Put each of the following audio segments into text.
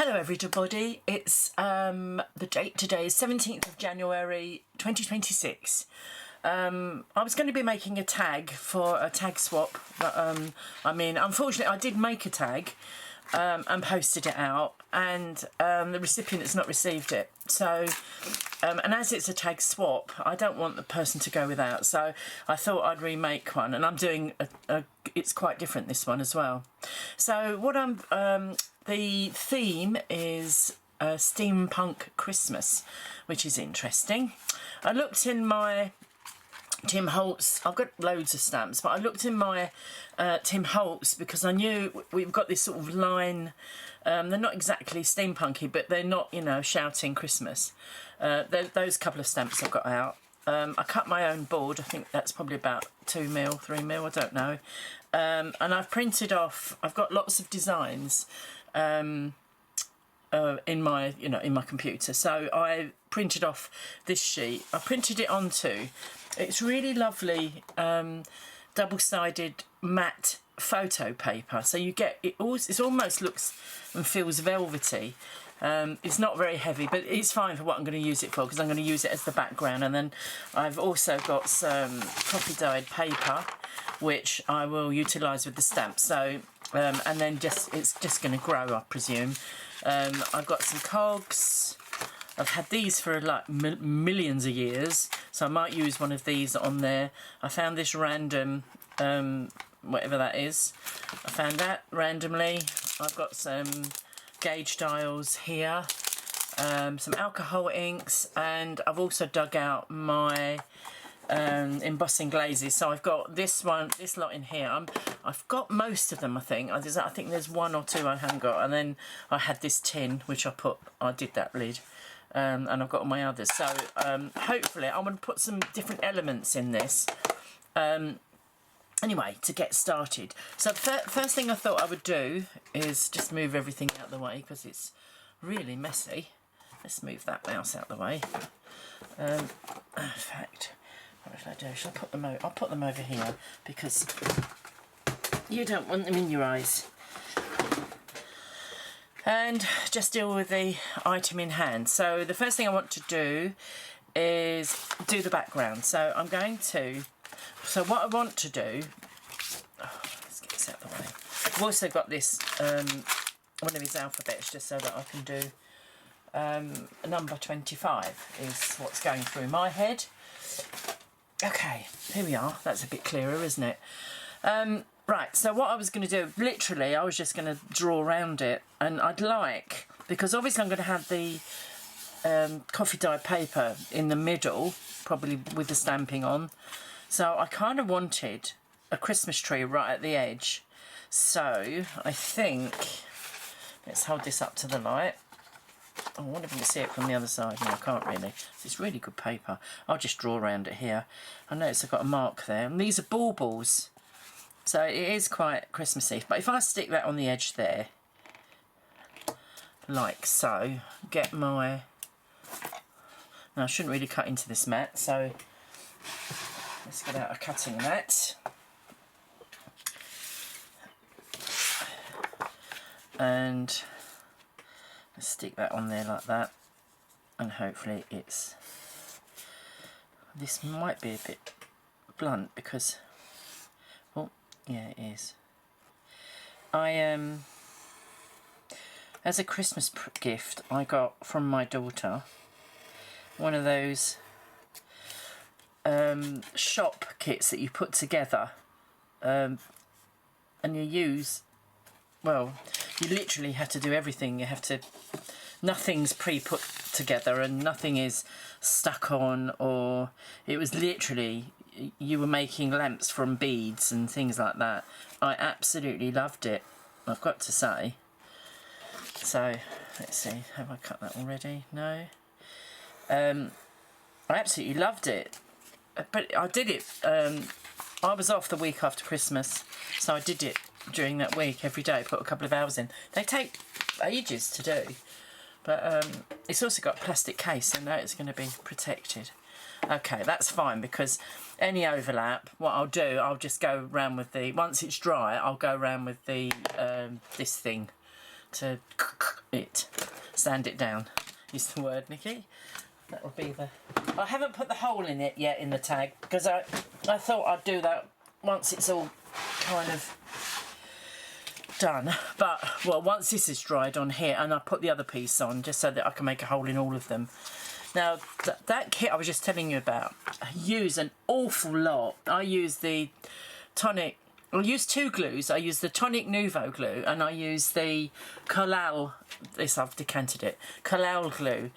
Hello everybody, it's the date today is 17th of January 2026. I was going to be making a tag for a tag swap, but unfortunately I did make a tag and posted it out, and the recipient has not received it. So and as it's a tag swap, I don't want the person to go without, so I thought I'd remake one, and I'm doing it's quite different, this one as well. So what the theme is Steampunk Christmas, which is interesting. I looked in my Tim Holtz, I've got loads of stamps, but I looked in my Tim Holtz because I knew we've got this sort of line. They're not exactly steampunky, but they're not, you know, shouting Christmas. Those couple of stamps I've got out. I cut my own board. I think that's probably about 2 mil, 3 mil, I don't know. And I've printed off, I've got lots of designs in my computer. So I printed off this sheet. I printed it onto, it's really lovely double-sided matte photo paper. So you get, it almost looks and feels velvety. It's not very heavy, but it's fine for what I'm going to use it for, because I'm going to use it as the background. And then I've also got some coffee dyed paper, which I will utilise with the stamp. So and then it's just going to grow, I presume. I've got some cogs. I've had these for like millions of years, so I might use one of these on there. I found this random, whatever that is. I found that randomly. I've got some gauge dials here, some alcohol inks, and I've also dug out my embossing glazes. So I've got this lot in here. I've got most of them, I think. I think there's 1 or 2 I haven't got, and then I had this tin which I did that lid, and I've got all my others. So hopefully I'm going to put some different elements in this. Anyway, to get started. So first thing I thought I would do is just move everything out of the way, because it's really messy. Let's move that mouse out of the way. In fact, what should I do? Shall I put them over? I'll put them over here, because you don't want them in your eyes. And just deal with the item in hand. So the first thing I want to do is do the background. So I'm going to, so what I want to do, let's get this out of the way. I've also got this, one of his alphabets, just so that I can do number 25 is what's going through my head. Okay, here we are. That's a bit clearer, isn't it? Right, so what I was going to do, literally, I was just going to draw around it, and I'd like, because obviously I'm going to have the coffee dyed paper in the middle, probably with the stamping on. So I kind of wanted a Christmas tree right at the edge. So I think, let's hold this up to the light. I wonder if you can see it from the other side. No, I can't really. It's really good paper. I'll just draw around it here. I notice I've got a mark there. And these are baubles. So it is quite Christmassy. But if I stick that on the edge there, like so, get my... Now I shouldn't really cut into this mat, so let's get out a cutting mat. And let's stick that on there like that, and hopefully it's, this might be a bit blunt because, well, yeah, it is. As a Christmas gift, I got from my daughter one of those shop kits that you put together, and you use, well, you literally have to do everything. You have to, nothing's pre-put together and nothing is stuck on, or it was literally, you were making lamps from beads and things like that. I absolutely loved it, I've got to say. So let's see, have I cut that already? No. I absolutely loved it, but I did it, I was off the week after Christmas, so I did it during that week every day, put a couple of hours in. They take ages to do, but it's also got a plastic case, so now it's going to be protected. Okay, that's fine, because any overlap, what I'll do, I'll just go around with the, once it's dry, I'll go around with the this thing to sand it down is the word, Nikki. That would be the... I haven't put the hole in it yet in the tag because I thought I'd do that once it's all kind of done. But, well, once this is dried on here, and I put the other piece on just so that I can make a hole in all of them. Now, that kit I was just telling you about, I use an awful lot. I use the tonic... I use two glues. I use the Tonic Nouveau glue and I use the Collal, this I've decanted it, Collal glue.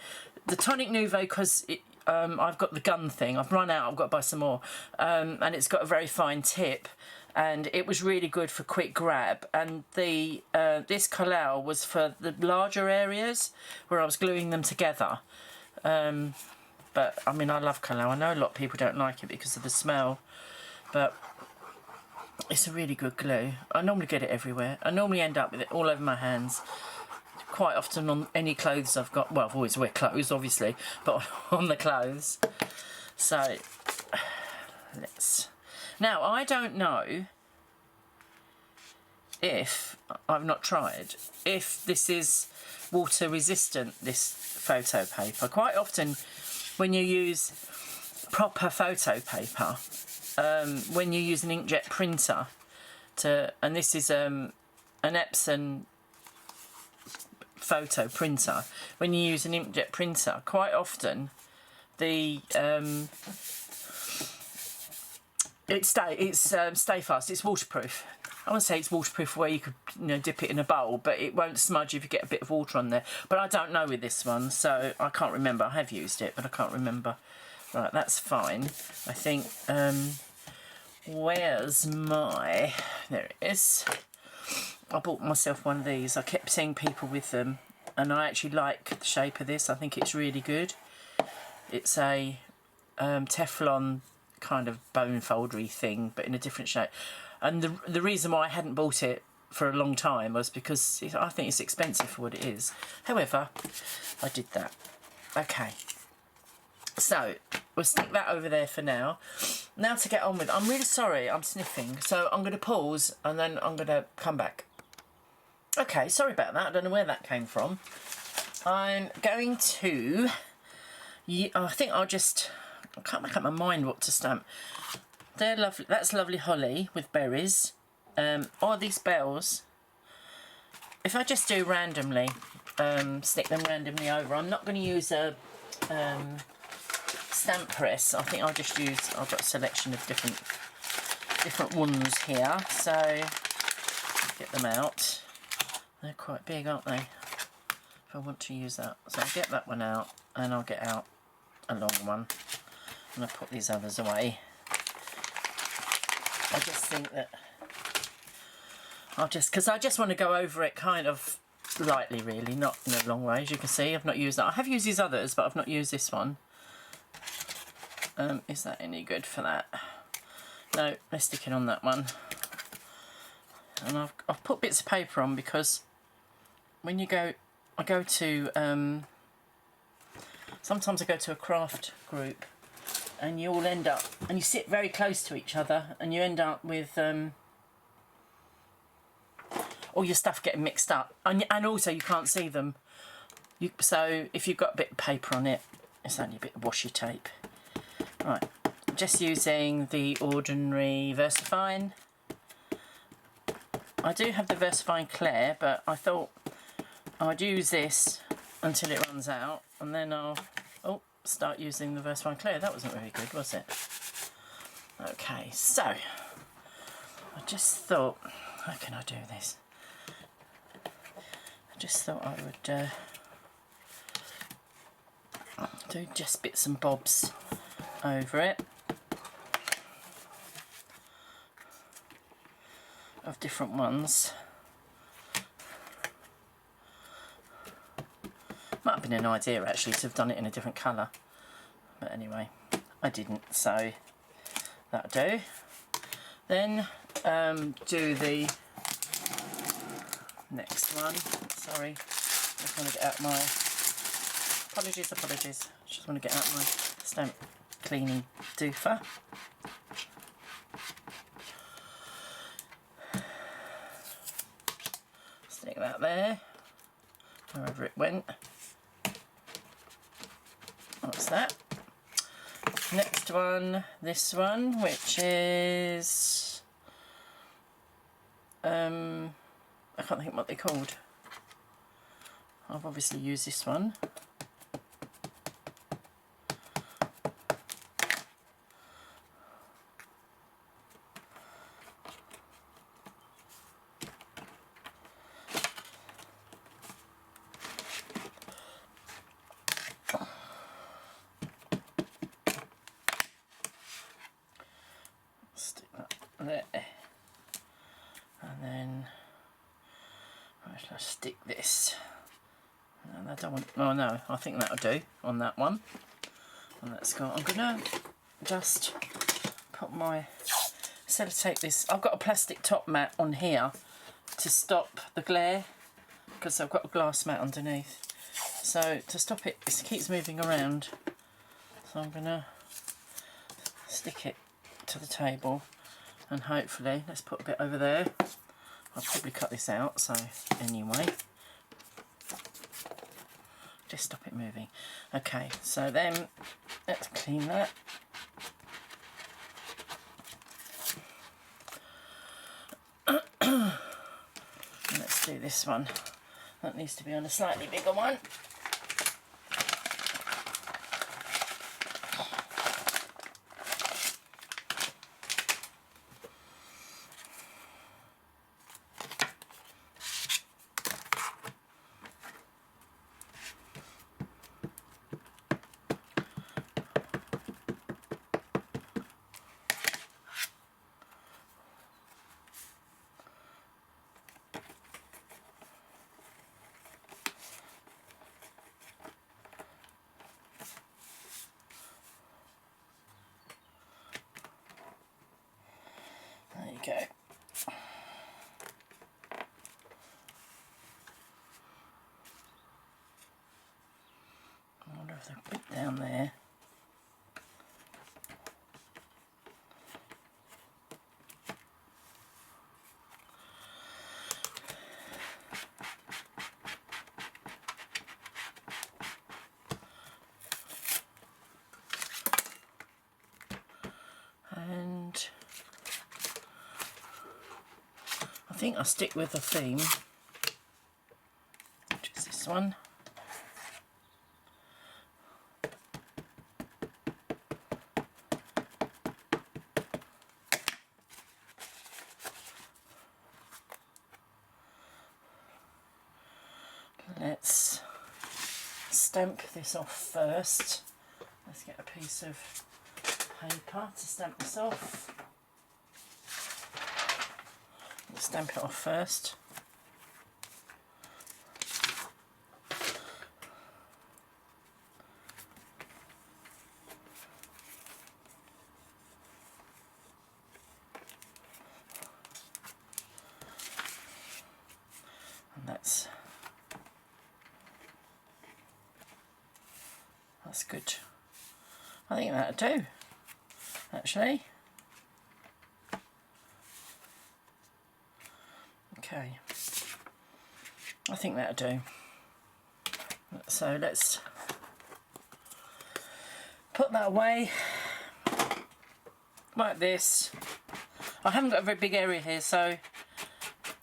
The Tonic Nouveau, because I've got the gun thing, I've run out, I've got to buy some more, and it's got a very fine tip and it was really good for quick grab. And the this Collal was for the larger areas where I was gluing them together. But I mean, I love Collal. I know a lot of people don't like it because of the smell, but it's a really good glue. I normally get it everywhere. I normally end up with it all over my hands. Quite often on any clothes I've got. Well, I've always wear clothes, obviously, but on the clothes. So, let's... Now, I don't know if... I've not tried. If this is water resistant, this photo paper. Quite often, when you use proper photo paper... when you use an inkjet printer and this is an Epson photo printer, when you use an inkjet printer, quite often the it's stay fast, it's waterproof. I wouldn't say it's waterproof where you could, you know, dip it in a bowl, but it won't smudge if you get a bit of water on there. But I don't know with this one, so I can't remember. I have used it, but I can't remember. Right, that's fine. I think, where's my... There it is. I bought myself one of these. I kept seeing people with them, and I actually like the shape of this. I think it's really good. It's a Teflon kind of bone foldery thing, but in a different shape. And the reason why I hadn't bought it for a long time was because I think it's expensive for what it is. However, I did that. Okay. So, we'll stick that over there for now. Now to get on with... I'm really sorry, I'm sniffing. So, I'm going to pause and then I'm going to come back. Okay, sorry about that. I don't know where that came from. I'm going to... I think I'll just... I can't make up my mind what to stamp. They're lovely. That's lovely holly with berries. All these bells. If I just do randomly, stick them randomly over. I'm not going to use a... stamp press. I think I'll just use... I've got a selection of different ones here, so get them out. They're quite big, aren't they? If I want to use that, so I'll get that one out, and I'll get out a long one, and I'll put these others away. I just think that because I just want to go over it kind of lightly, really, not in a long way. As you can see, I've not used that. I have used these others, but I've not used this one. Is that any good for that? No, let's stick it on that one. And I've put bits of paper on because when you go, I go to, sometimes I go to a craft group and you all end up, and you sit very close to each other and you end up with all your stuff getting mixed up. And also you can't see them. So if you've got a bit of paper on it, it's only a bit of washi tape. Right, just using the ordinary VersaFine. I do have the VersaFine Claire, but I thought I'd use this until it runs out, and then I'll start using the VersaFine Claire. That wasn't very good, was it? Okay, so I just thought, how can I do this? I just thought I would do just bits and bobs over it of different ones. Might have been an idea actually to have done it in a different colour, but anyway I didn't, so that'll do. Then do the next one. Sorry, I just want to get out my apologies, just want to get out my stamp cleaning doofer. Stick that there. wherever it went. What's that? Next one, this one, which is I can't think what they're called. I've obviously used this one. Stick that there, and then where shall I stick this? And I don't want. Oh no, I think that'll do on that one. And that's got. I'm gonna just put my sellotape this. I've got a plastic top mat on here to stop the glare because I've got a glass mat underneath. So to stop it, it keeps moving around. So I'm gonna stick it to the table, and hopefully, let's put a bit over there. I'll probably cut this out. So anyway. Just stop it moving. Okay, so then let's clean that. Let's do this one. That needs to be on a slightly bigger one. There you go. I wonder if they're a bit down there. And I think I'll stick with the theme, which is this one. Let's stamp this off first. Let's get a piece of paper to stamp this off. Let's stamp it off first. And that's good. I think that'll do, actually. Okay, I think that'll do. So let's put that away like this. I haven't got a very big area here, so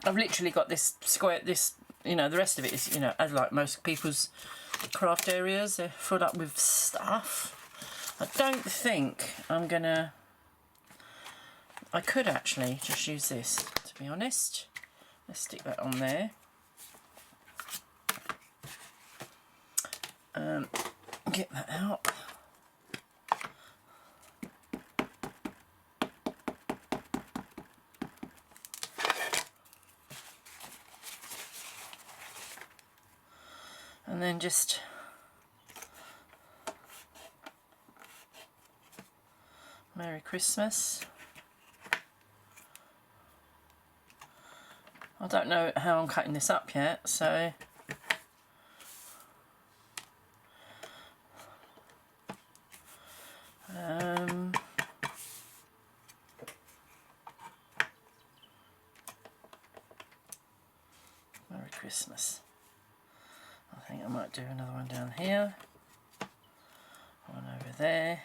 I've literally got this square, this, you know, the rest of it is, you know, as like most people's craft areas, they're full up with stuff. I don't think I'm gonna, I could actually just use this, to be honest. Let's stick that on there. Get that out. And then just Merry Christmas. I don't know how I'm cutting this up yet, so Merry Christmas. Might do another one down here, one over there.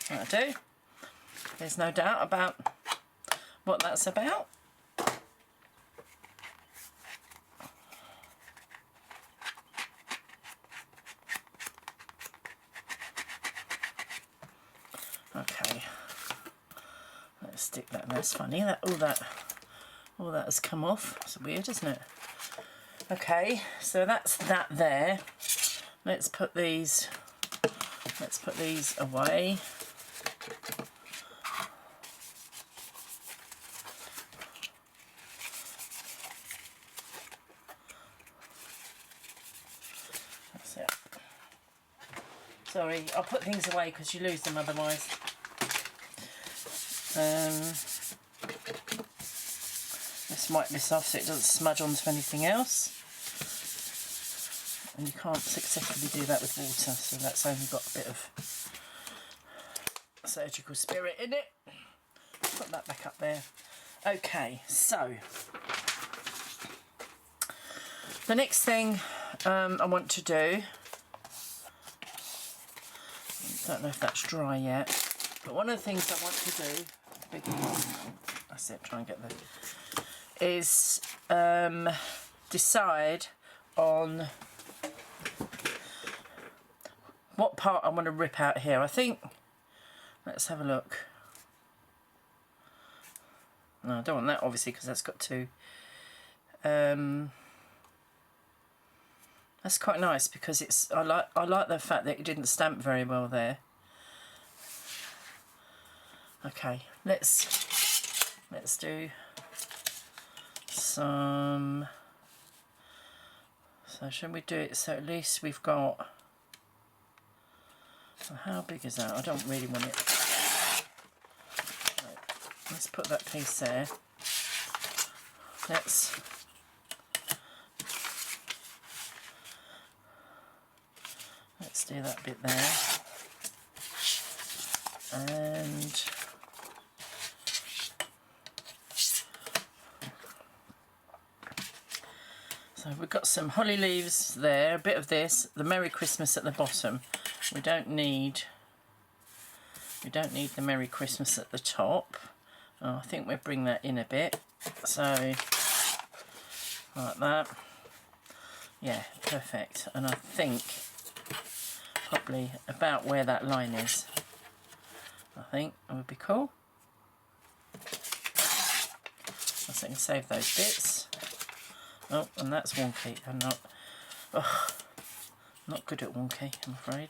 That'll do. There's no doubt about what that's about. Okay, let's stick that. That's funny that all that has come off. It's weird, isn't it? Okay, so that's that there. Let's put these away. That's it. Sorry, I'll put things away because you lose them otherwise. Let's wipe this off so it doesn't smudge onto anything else. And you can't successfully do that with water, so that's only got a bit of surgical spirit in it. Put that back up there. Okay, so the next thing I want to do, don't know if that's dry yet, but one of the things I want to do, that's it, try and get the, is decide on what part I want to rip out here. I think, let's have a look. No, I don't want that obviously because that's got to, that's quite nice because it's, I like the fact that it didn't stamp very well there. Okay, let's do some, so shall we do it so at least we've got, so how big is that? I don't really want it. Right, let's put that piece there. Let's do that bit there. And so we've got some holly leaves there, a bit of this, the Merry Christmas at the bottom. We don't need the Merry Christmas at the top. Oh, I think we'll bring that in a bit. So like that. Yeah, perfect. And I think probably about where that line is. I think it would be cool. So I can save those bits. Oh, and that's wonky. I'm not good at wonky, I'm afraid.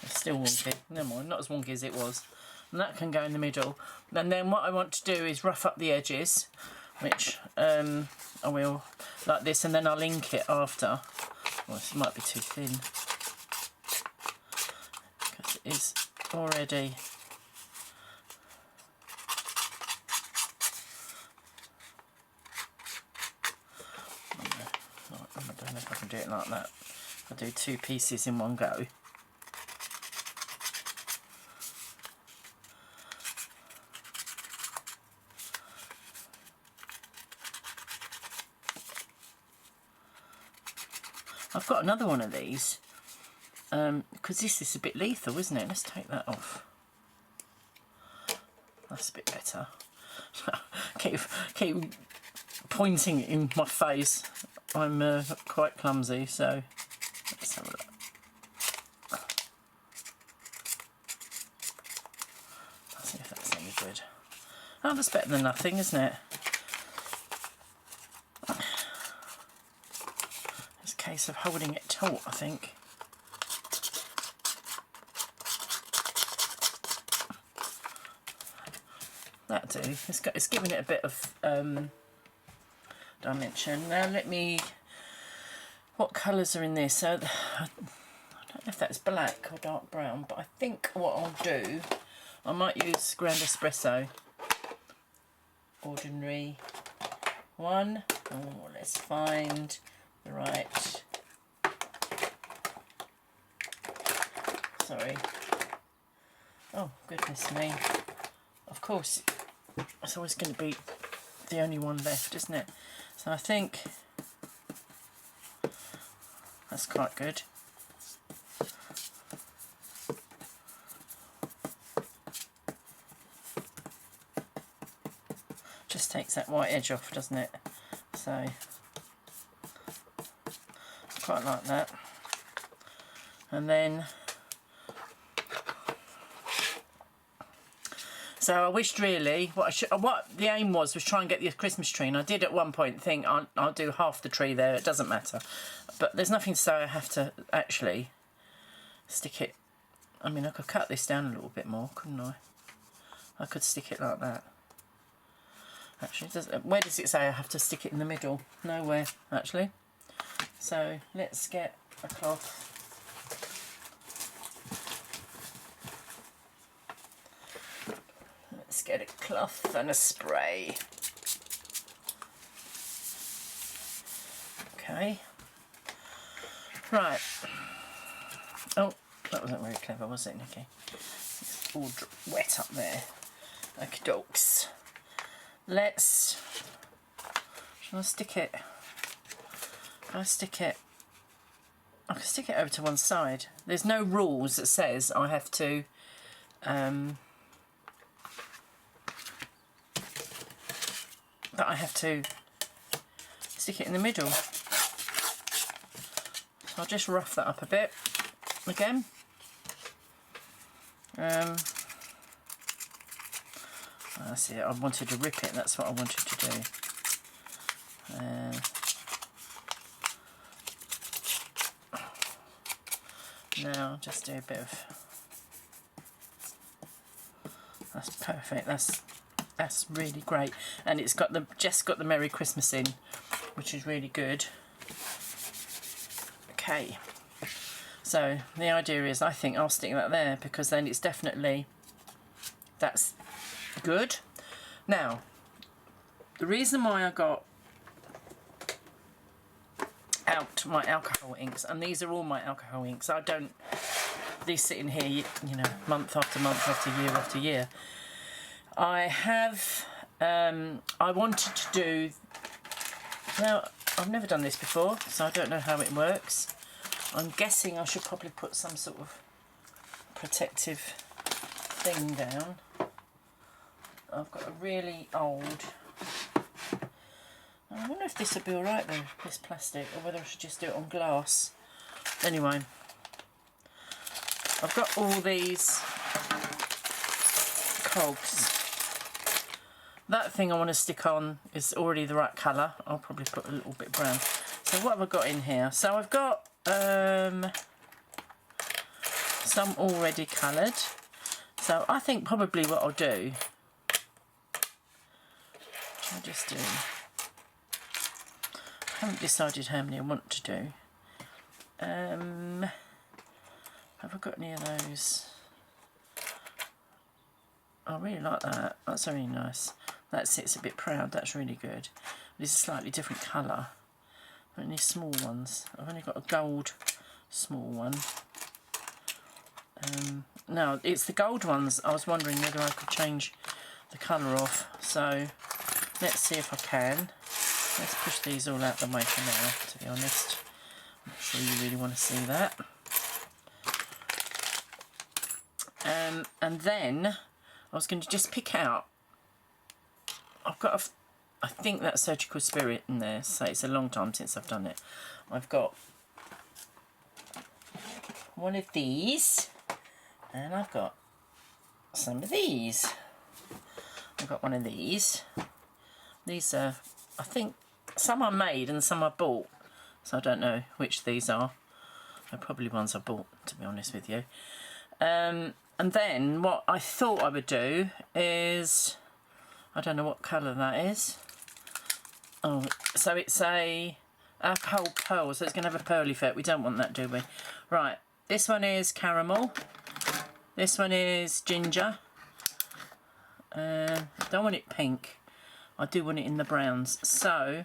It's still wonky. Never mind, not as wonky as it was. And that can go in the middle. And then what I want to do is rough up the edges, which I will like this, and then I'll ink it after. Well, this might be too thin because it is already. I don't know if I can do it like that. I'll do two pieces in one go. I've got another one of these because this is a bit lethal, isn't it? Let's take that off. That's a bit better. keep pointing in my face. I'm quite clumsy, so let's have a look. Let's see if that's any good. Oh, that's better than nothing, isn't it? It's a case of holding it taut, I think. That'll do. It's giving it a bit of dimension. Now let me, what colours are in this? So I don't know if that's black or dark brown, but I think what I'll do, I might use ground espresso, ordinary one. Oh, let's find the right, sorry, oh goodness me, of course it's always going to be the only one left, isn't it? So I think that's quite good. Just takes that white edge off, doesn't it? So I quite like that. And then, so I wished really, what the aim was try and get the Christmas tree, and I did at one point think I'll do half the tree there, it doesn't matter. But there's nothing to say I have to actually stick it. I mean, I could cut this down a little bit more, couldn't I? I could stick it like that. Actually, where does it say I have to stick it in the middle? Nowhere, actually. So let's get a cloth. Let's get a cloth and a spray. Okay. Right. Oh, that wasn't very clever, was it, Nikki? It's all wet up there. Okie dokes. Let's. Shall I stick it? Can I stick it? I can stick it over to one side. There's no rules that says I have to. That I have to stick it in the middle. So I'll just rough that up a bit again. That's it, I wanted to rip it, that's what I wanted to do. Now I'll just do a bit of, that's perfect, that's really great, and it's got just got the Merry Christmas in, which is really good. Okay, so the idea is I think I'll stick that there because then it's definitely, that's good. Now, the reason why I got out my alcohol inks, and these are all my alcohol inks, I don't, these sit in here, you know, month after month after year. I have, I wanted to do, now I've never done this before, so I don't know how it works. I'm guessing I should probably put some sort of protective thing down. I've got a really old, I wonder if this would be alright though, this plastic, or whether I should just do it on glass. Anyway, I've got all these cogs. That thing I want to stick on is already the right colour. I'll probably put a little bit brown. So what have I got in here? So I've got some already coloured. So I think probably what I'll do, I'll just do, I haven't decided how many I want to do. Have I got any of those? I really like that. That's really nice. That sits a bit proud. That's really good. But it's a slightly different colour. Only small ones. I've only got a gold small one. Now it's the gold ones. I was wondering whether I could change the colour off. So let's see if I can. Let's push these all out the way for now, to be honest. I'm not sure you really want to see that. And then I was going to just pick out, I've got I think that's Surgical Spirit in there, so it's a long time since I've done it. I've got one of these, and I've got some of these. I've got one of these. These are, I think, some I made and some I bought, so I don't know which these are. They're probably ones I bought, to be honest with you. And then what I thought I would do is, I don't know what colour that is. Oh, so it's a alcohol pearl, so it's going to have a pearly effect. We don't want that, do we? Right, this one is caramel. This one is ginger. Don't want it pink. I do want it in the browns. So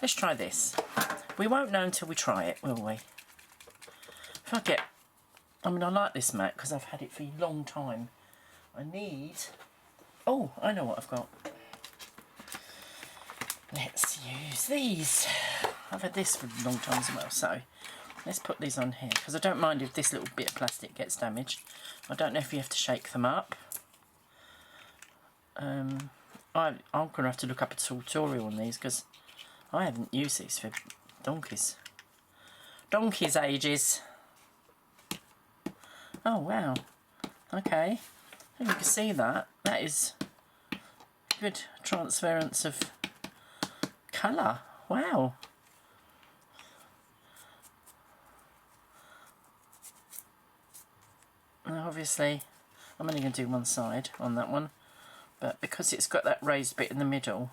let's try this. We won't know until we try it, will we? If I get, I mean, I like this mat because I've had it for a long time. I need, oh, I know what I've got. let's use these. I've had this for a long time as well, so let's put these on here, because I don't mind if this little bit of plastic gets damaged. I don't know if you have to shake them up. I'm going to have to look up a tutorial on these, because I haven't used these for donkeys ages. Oh wow, okay, you can see that is good transference of colour. Wow. Now obviously I'm only going to do one side on that one, but because it's got that raised bit in the middle,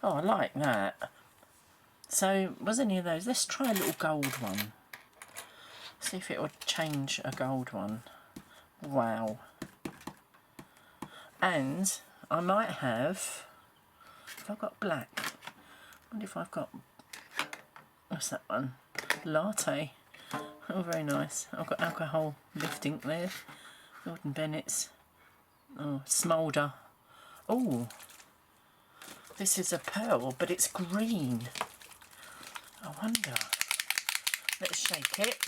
oh, I like that. So was any of those? Let's try a little gold one, see if it would change a gold one. Wow. And I might have, if I've got black, I wonder if I've got, what's that one? Latte. Oh, very nice. I've got alcohol lift ink there. Gordon Bennett's. Oh, Smolder. Oh, this is a pearl, but it's green. I wonder. Let's shake it.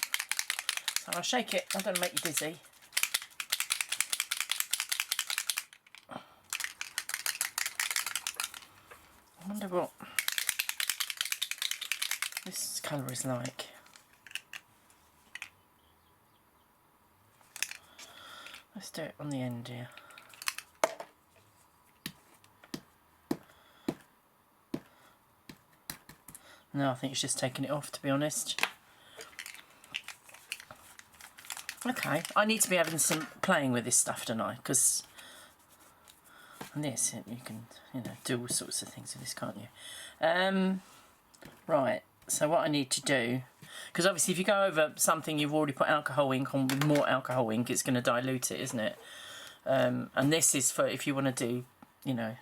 So I'll shake it. I'm going to make you dizzy. I wonder what this colour is like. Let's do it on the end here. No, I think it's just taking it off, to be honest. Okay, I need to be having some playing with this stuff, don't I? Because on this, you can, you know, do all sorts of things with this, can't you? Right, so what I need to do, because obviously if you go over something you've already put alcohol ink on with more alcohol ink, it's going to dilute it, isn't it? And this is for if you want to do, you know,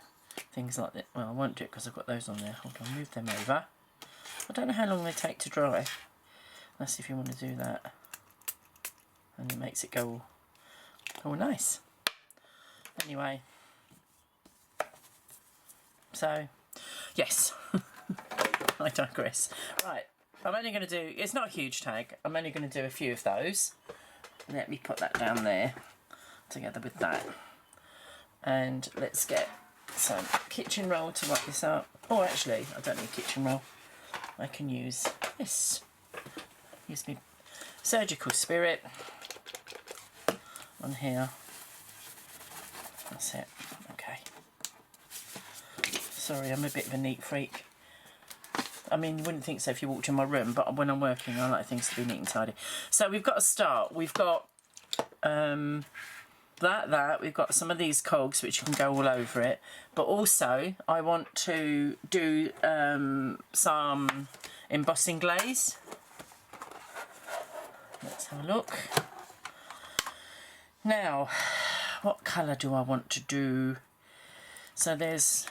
things like that. Well, I won't do it because I've got those on there. Hold on, move them over. I don't know how long they take to dry. Let's see if you want to do that. And it makes it go all nice. Anyway. So, yes. I digress. Right, I'm only going to do, it's not a huge tag, I'm only going to do a few of those. Let me put that down there together with that. And let's get some kitchen roll to wrap this up. Oh, actually, I don't need kitchen roll. I can use this. Use my surgical spirit on here. That's it. Okay. Sorry, I'm a bit of a neat freak. I mean, you wouldn't think so if you walked in my room, but when I'm working, I like things to be neat and tidy. So we've got to start. We've got that. We've got some of these cogs, which you can go all over it. But also, I want to do some embossing glaze. Let's have a look. Now, what colour do I want to do? So there's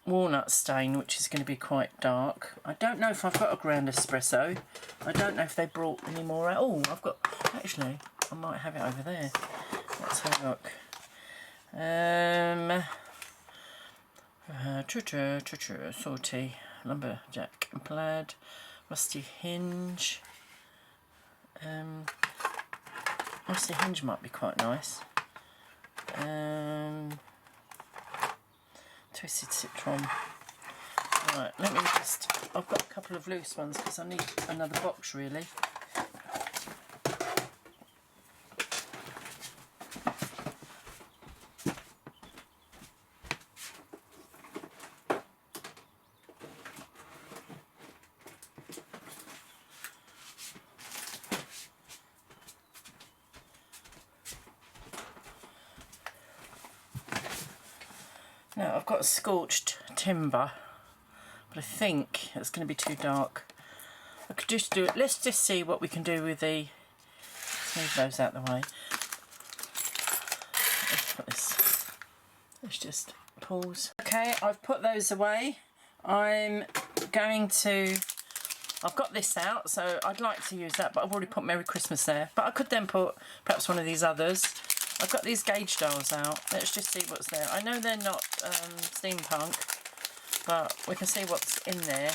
walnut stain, which is going to be quite dark. I don't know if I've got a ground espresso. I don't know if they brought any more out. Oh, I've got, actually, I might have it over there. Let's have a look. Salty, lumberjack and plaid, rusty hinge. Rusty hinge might be quite nice. Twisted citron. Right, let me just, I've got a couple of loose ones because I need another box really. Now I've got scorched timber, but I think it's going to be too dark. I could just do it. Let's just see what we can do with the. Let's move those out of the way. Let's put this. Let's just pause. Okay, I've put those away. I'm going to. I've got this out, so I'd like to use that, but I've already put Merry Christmas there. But I could then put perhaps one of these others. I've got these gauge dials out. Let's just see what's there. I know they're not steampunk, but we can see what's in there.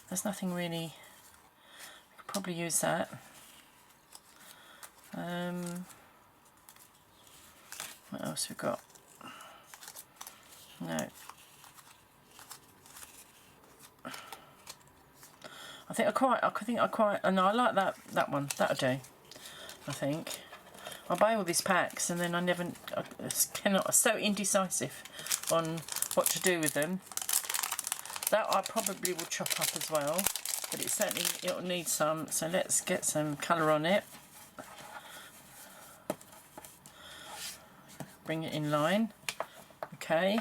There's nothing really. I could probably use that. What else we got? No. I think I quite, and I like that one. That'll do. I think I buy all these packs and then I cannot. I'm so indecisive on what to do with them. That I probably will chop up as well, but it'll need some. So let's get some colour on it. Bring it in line. Okay.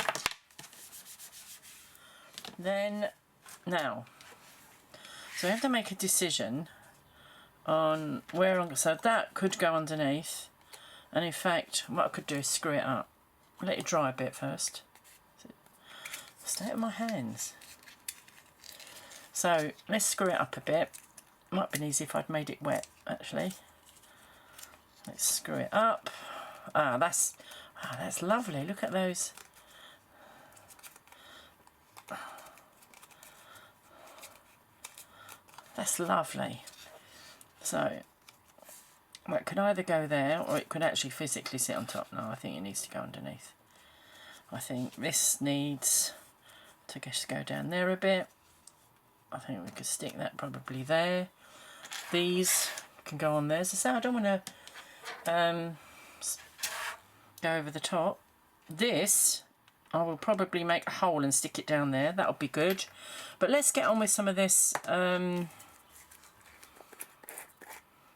Then now. So we have to make a decision on where I'm. So that could go underneath, and in fact, what I could do is screw it up. Let it dry a bit first. Stay out of my hands. So let's screw it up a bit. Might have been easy if I'd made it wet, actually. Let's screw it up. That's lovely. Look at those. That's lovely. So, well, it could either go there or it could actually physically sit on top. No, I think it needs to go underneath. I think this needs to just go down there a bit. I think we could stick that probably there. These can go on there. As I say, I don't want to go over the top. This, I will probably make a hole and stick it down there. That'll be good. But let's get on with some of this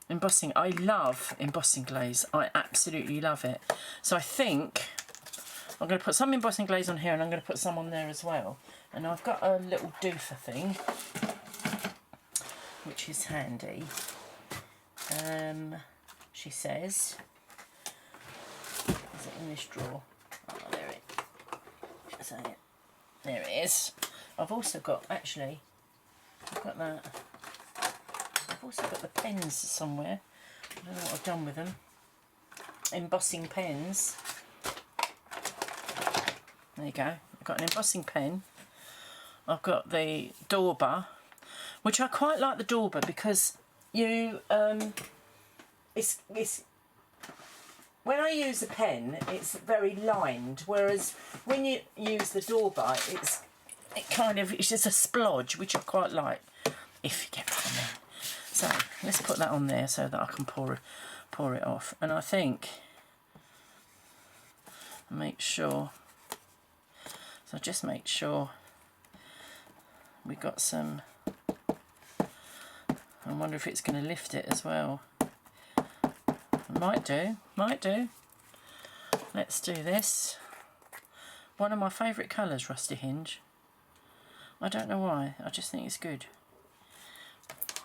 embossing. I love embossing glaze. I absolutely love it. So I think I'm going to put some embossing glaze on here and I'm going to put some on there as well. And I've got a little doofer thing, which is handy. She says, is it in this drawer? Oh, there it is. I've also got, actually, I've got that. I've also got the pens somewhere. I don't know what I've done with them. Embossing pens. There you go. I've got an embossing pen. I've got the dauber, which I quite like the dauber because you, it's when I use a pen, it's very lined, whereas when you use the dauber, it's just a splodge, which I quite like, if you get what I mean. So let's put that on there so that I can pour it off, and I think make sure. So just make sure we got some. I wonder if it's going to lift it as well. Might do. Let's do this. One of my favourite colours, Rusty Hinge. I don't know why, I just think it's good.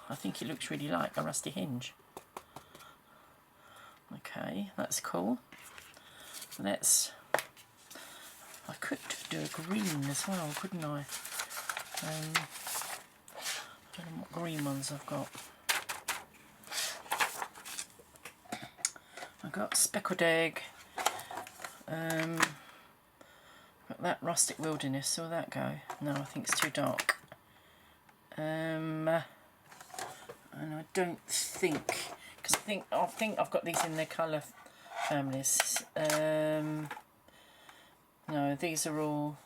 I think it looks really like a rusty hinge. Okay, that's cool. I could do a green as well, couldn't I? I don't know what green ones I've got. I've got speckled egg. Got that rustic wilderness. Will that go? No, I think it's too dark. And I don't think, because I think I've got these in their colour families. No, these are all.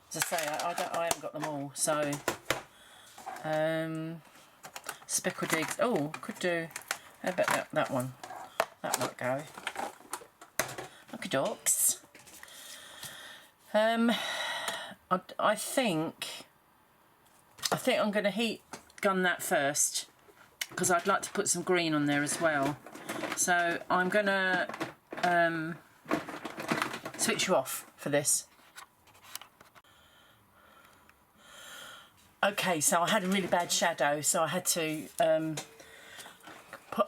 As I say, I haven't got them all. So, speckled eggs. Oh, could do. How about that one? That might go. Okay, dogs. I think I'm going to heat gun that first because I'd like to put some green on there as well. So I'm going to switch you off for this. Okay, so I had a really bad shadow, so I had to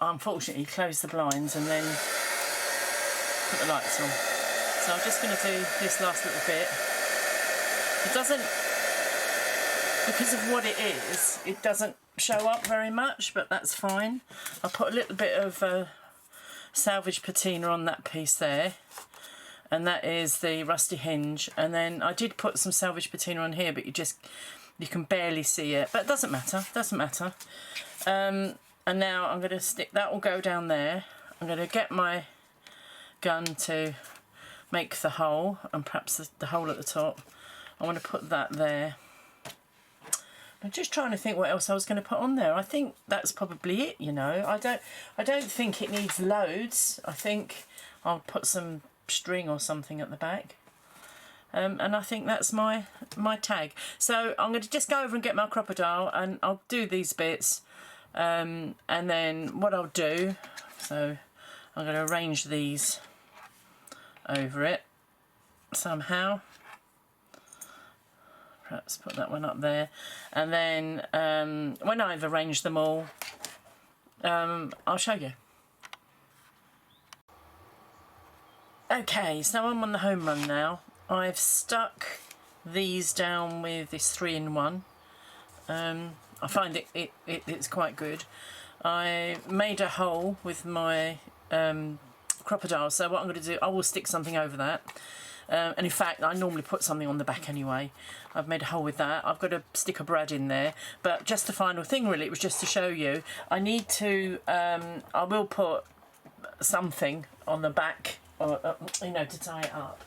unfortunately close the blinds and then put the lights on. So I'm just going to do this last little bit. It doesn't, because of what it is, it doesn't show up very much, but that's fine. I put a little bit of salvage patina on that piece there, and that is the rusty hinge. And then I did put some salvage patina on here, but you can barely see it, but it doesn't matter, and now I'm going to stick, that will go down there. I'm going to get my gun to make the hole, and perhaps the hole at the top. I want to put that there. I'm just trying to think what else I was going to put on there. I think that's probably it, you know. I don't think it needs loads. I think I'll put some string or something at the back. And I think that's my tag. So I'm going to just go over and get my crocodile, and I'll do these bits. And then what I'll do, so I'm going to arrange these over it somehow. Perhaps put that one up there. And then when I've arranged them all, I'll show you. Okay, so I'm on the home run now. I've stuck these down with this 3-in-1. I find it's quite good. I made a hole with my crocodile, so what I'm going to do, I will stick something over that. And in fact, I normally put something on the back anyway. I've made a hole with that. I've got to stick a brad in there. But just the final thing, really, it was just to show you. I need to, I will put something on the back, or, you know, to tie it up.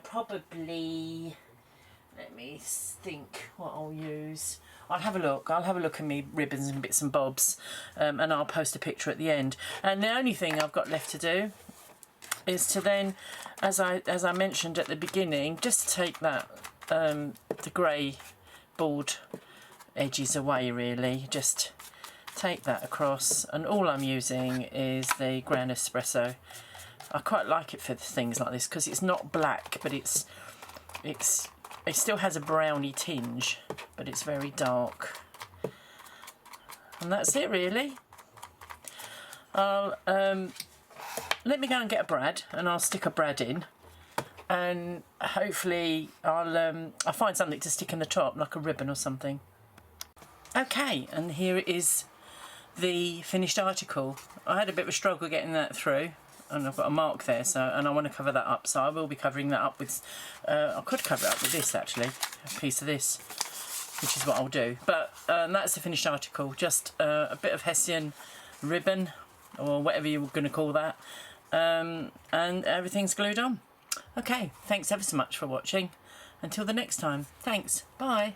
Probably, let me think what I'll use. I'll have a look at me ribbons and bits and bobs, and I'll post a picture at the end. And the only thing I've got left to do is to then, as I mentioned at the beginning, just take that the grey board edges away, really. Just take that across, and all I'm using is the ground espresso. I quite like it for things like this because it's not black, but it still has a browny tinge, but it's very dark. And that's it, really. I'll let me go and get a brad, and I'll stick a brad in, and hopefully I'll find something to stick in the top, like a ribbon or something. Okay, and here it is, the finished article. I had a bit of a struggle getting that through, and I've got a mark there, so, and I want to cover that up, so I will be covering that up with, I could cover it up with this actually, a piece of this, which is what I'll do. But that's the finished article, just a bit of Hessian ribbon, or whatever you're going to call that, and everything's glued on. Okay, thanks ever so much for watching. Until the next time, thanks, bye.